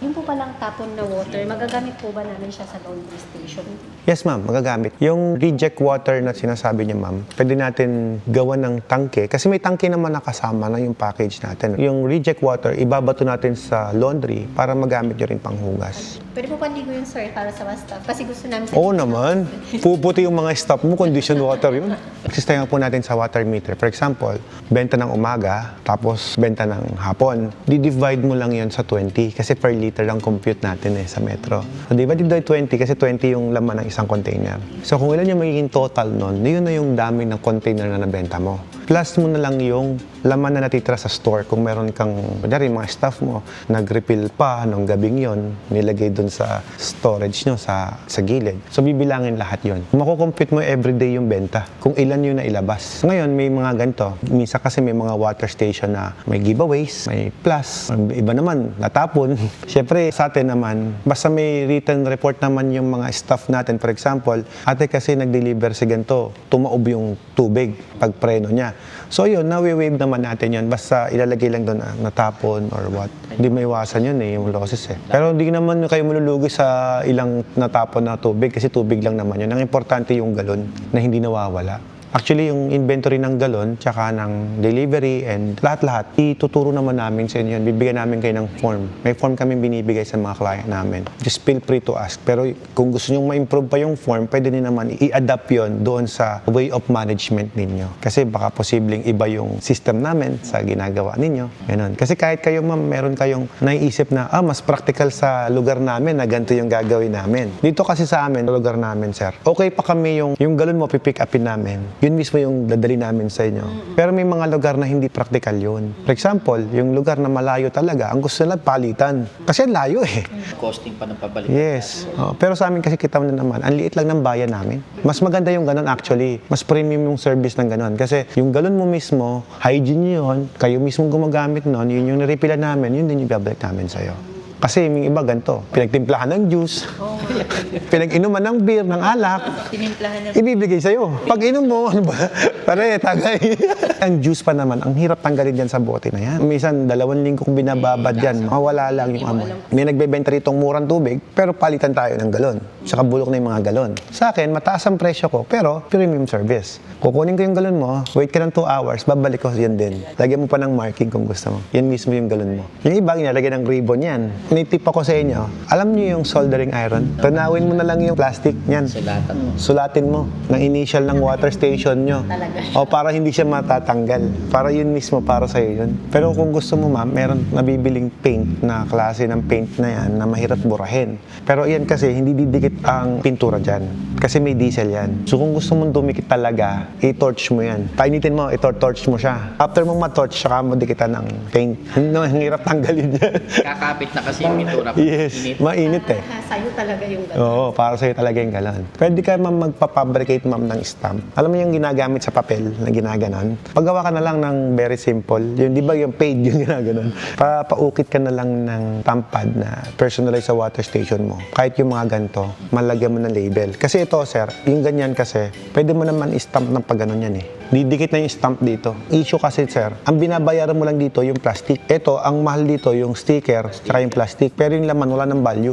Yung po palang tapon na water, magagamit po ba namin siya sa laundry station? Yes, ma'am, magagamit. Yung reject water na sinasabi niya, ma'am, pwede natin gawa ng tangke. Kasi may tangke naman nakasama na yung package natin. Yung reject water, ibabato natin sa laundry para magamit nyo rin panghugas. Pwede po panligo yun, sir, para sa mga staff. Kasi gusto namin sa Oo naman. Puputi yung mga staff mo, condition water yun. Sistema po natin sa water meter. For example, benta ng umaga, tapos benta ng hapon. Di-divide mo lang yun sa 20 kasi per liter ang compute natin sa metro. So, divide by 20 kasi 20 yung laman ng isang container. So, kung ilan yung magiging total nun, yun na yung dami ng container na nabenta mo. Plus mo na lang yung laman na natitira sa store. Kung meron kang, kunyari, mga staff mo, nag-refill pa nung gabing yon, nilagay dun sa storage nyo, sa gilid. So, bibilangin lahat yon. Makukompute mo everyday yung benta, kung ilan yun na ilabas. Ngayon, may mga ganito. Minsan kasi may mga water station na may giveaways, may plus, iba naman, natapon. Siyempre, sa atin naman, basta may written report naman yung mga staff natin. For example, ate kasi nag-deliver si ganito, tumaob yung tubig pag preno niya. So yun, nawi-wave naman natin yun. Basta ilalagay lang doon natapon or what. Hindi maiwasan yun yung losses Pero hindi naman kayo malulugi sa ilang natapon na tubig kasi tubig lang naman yun. Ang importante yung galon na hindi nawawala. Actually, yung inventory ng galon, tsaka ng delivery and lahat-lahat, ituturo naman namin sa inyo yun. Bibigyan namin kayo ng form. May form kami binibigay sa mga client namin. Just feel free to ask. Pero kung gusto nyo ma-improve pa yung form, pwede din naman i-adapt yun doon sa way of management ninyo. Kasi baka posibleng iba yung system namin sa ginagawa ninyo. Ganun. Kasi kahit kayo, ma'am, meron kayong naiisip na, mas practical sa lugar namin na ganito yung gagawin namin. Dito kasi sa amin, sa lugar namin, sir, okay pa kami yung galon mo, pipick upin namin. Yun mismo yung dadali namin sa inyo. Pero may mga lugar na hindi practical yun. For example, yung lugar na malayo talaga, ang gusto nila palitan. Kasi layo Costing pa ng pabalik. Yes. Pero sa amin kasi kita mo na naman, ang liit lang ng bayan namin. Mas maganda yung ganun actually. Mas premium yung service ng ganun. Kasi yung galon mo mismo, hygiene yun, kayo mismo gumagamit nun, yun yung naripilan namin, yun din yung babalik namin sa'yo. Kasi yung iba ganito, pinagtimplahan ng juice, pinag-inuman ng beer, ng alak, ibibigay sa'yo. Pag inom mo, ano ba? Pare, tagay. Ang juice pa naman, ang hirap tanggalin dyan sa bote na yan. Minsan, 2 linggo kong binababad dyan, mawala lang yung amoy. May nagbebenta ritong murang tubig, pero palitan tayo ng galon. Saka bulok na yung mga galon. Sa akin, mataas ang presyo ko, pero premium service. Kukunin ko yung galon mo, wait ka ng 2 hours, babalik ko yan din. Lagyan mo pa ng marking kung gusto mo. Yan mismo yung galon mo. Yung iba, ginalagyan ng ribbon yan. Tip ako sa inyo, alam niyo yung soldering iron? Tunawin mo na lang yung plastic niyan. Sulatin mo ng initial ng water station nyo. O para hindi siya matatanggal. Para yun mismo, para sa'yo yun. Pero kung gusto mo, ma'am, meron nabibiling paint na klase ng paint na yan na mahirap burahin. Pero yan kasi, hindi didikit ang pintura dyan. Kasi may diesel yan. So kung gusto mong dumikit talaga, i-torch mo yan. Painitin mo, i-torch mo siya. After mong ma-torch, saka mo dikitan ng paint. Ang hirap tanggalin yan. Kakapit na kasi yung pintura. Yes, mainit Sa'yo talaga yung galon. Oo, para sa'yo talaga yung galon. Pwede ka, ma'am, magpapabricate, ma'am, ng stamp. Alam mo yung ginagamit sa papel na ginaganon? Paggawa ka na lang ng very simple. Yung, di ba yung paid yung ginaganon? Paukit ka na lang ng tampad na personalized sa water station mo. Kahit yung mga ganito, malagyan mo ng label. Kasi ito, sir, yung ganyan kasi, pwede mo naman i-stamp ng pagganon yan Didikit na yung stamp dito. Issue kasi, sir, ang binabayaran mo lang dito yung plastic. Ito, ang mahal dito yung sticker, tsaka yung plastic. Pero yung laman, wala ng value.